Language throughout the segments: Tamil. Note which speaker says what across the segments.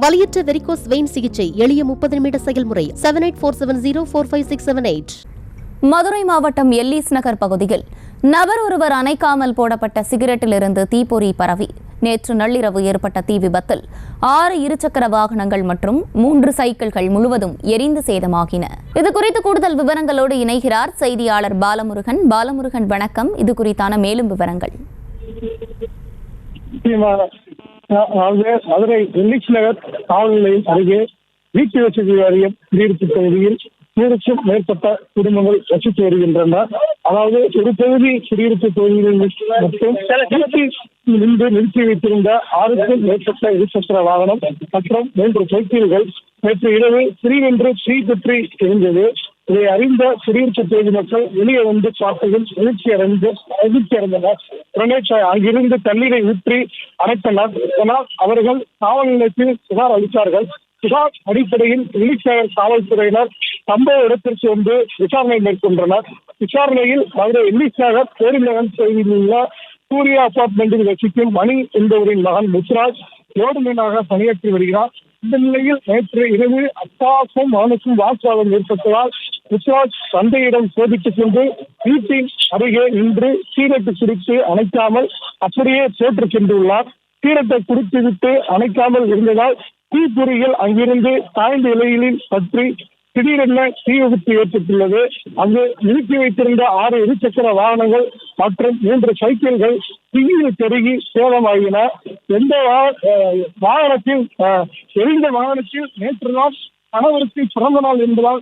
Speaker 1: வலியற்ற வெரிகோஸ் வெயின் சிகிச்சை எளிய 30 நிமிட செயல்முறை 7847045678.
Speaker 2: மதுரை மாவட்டம் எல்லீஸ் நகர் பகுதியில் நபர் ஒருவர் அணைக்காமல் போடப்பட்ட சிகரெட்டிலிருந்து தீப்பொறி பரவி நேற்று நள்ளிரவு ஏற்பட்ட தீ விபத்தில் 6 இருசக்கர வாகனங்கள் மற்றும் 3 சைக்கிள்கள் முழுவதும் எரிந்து சேதமாகின. இதுகுறித்து கூடுதல் விவரங்களோடு இணைகிறார் செய்தியாளர் பாலமுருகன். பாலமுருகன், வணக்கம். இது குறித்தான மேலும் விவரங்கள்.
Speaker 3: மதுரை எல்லீஸ் நகர் காவல் நிலையம் அருகே வீட்டு வசதி வாரியம் குடியிருப்பு பகுதியில் 100க்கும் மேற்பட்ட குடும்பங்கள் வசித்து வருகின்றன. அதாவது ஒரு பகுதி குடியிருப்பு பகுதியில் மட்டும் நிறுத்தி வைத்திருந்த 6க்கும் மேற்பட்ட இருசக்கர வாகனம் மற்றும் 3 சைக்கிள்கள் நேற்று இரவு திடீரென்று தீப்பற்றி இருந்தது. இதை அறிந்த குடியிருப்பு பகுதி மக்கள் வெளியே வந்து பார்த்ததில் எழுச்சி அடைந்தனர். உடனே அங்கிருந்து தண்ணீரை ஊற்றி அணைத்தனர். இதனால் அவர்கள் காவல் நிலையத்தில் புகார் அளித்தார்கள். புகார் அடிப்படையில் எல்லீஸ் நகர் காவல்துறையினர் சம்பவ இடத்திற்கு வந்து விசாரணை மேற்கொண்டனர். விசாரணையில் மதுரை எல்லீஸ் நகர் பேருநகர் பகுதியில் உள்ள சூர்யா அபார்ட்மெண்டில் வசிக்கும் மணி என்பவரின் மகன் முத்துராஜ் ஓடுமீனாக பணியாற்றி வருகிறார். இந்த நிலையில் நேற்று இரவு அப்பாவுக்கும் மகனுக்கும் வாக்குவாதம் ஏற்பட்டதால் முத்துராஜ் தந்தையிடம் சோதித்துக் கொண்டு வீட்டின் அருகே நின்று சீரட்டு குடித்து அணைக்காமல் அப்படியே போட்டு சென்றுள்ளார். சீரட்டை குடித்துவிட்டு அணைக்காமல் இருந்ததால் தீப்பொறிகள் அங்கிருந்து காய்ந்த இலைகளில் பற்றி திடீரென தீ விபத்து ஏற்பட்டுள்ளது. அங்கு நிறுத்தி வைத்திருந்த 6 இருசக்கர வாகனங்கள் மற்றும் 3 சைக்கிள்கள் தீயில் கருகி சேதமாகின. எந்த வாகனத்தில் எரிந்த வாகனத்தில் நேற்றுதான் கணவருக்கு பிறந்த நாள் என்பதால்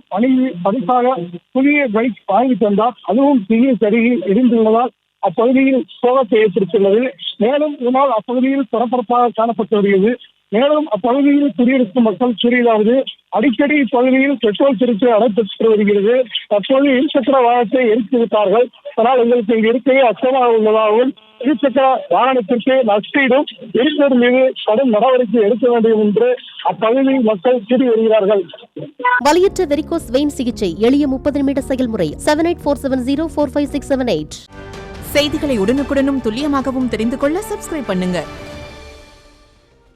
Speaker 3: பரிசாக புதிய பைக் வாங்கி தந்தார். அதுவும் தீயில் கருகி எரிந்துள்ளதால் அப்பகுதியில் சோகத்தை ஏற்படுத்தியுள்ளது. மேலும் இதனால் அப்பகுதியில் பரபரப்பாக காணப்பட்டு வருகிறது. மேலும் அப்பகுதியில் குடியிருக்கும் மக்கள் கூறியதாவது, அடிக்கடி இப்பகுதியில் பெட்ரோல் திருட்டு நடைபெற்று வருகிறது. தற்போது இருசக்கர வாகனத்தை எரித்து விட்டார்கள். ஆனால் எங்களுக்கு இங்கு இருக்கவே அச்சமாக உள்ளதாகவும் இருசக்கர வாகனத்திற்கு நஷ்டீடும் எரிப்போர் மீது கடும் நடவடிக்கை எடுக்க வேண்டும் என்று அப்பகுதி மக்கள் கூறி வருகிறார்கள்.
Speaker 1: வலியற்ற வெரிகோஸ் வெயின் சிகிச்சை எளிய 30 நிமிட செயல்முறை 7847045678.
Speaker 4: செய்திகளை உடனுக்குடனும் துல்லியமாகவும் தெரிந்து கொள்ள சப்ஸ்கிரைப் பண்ணுங்க.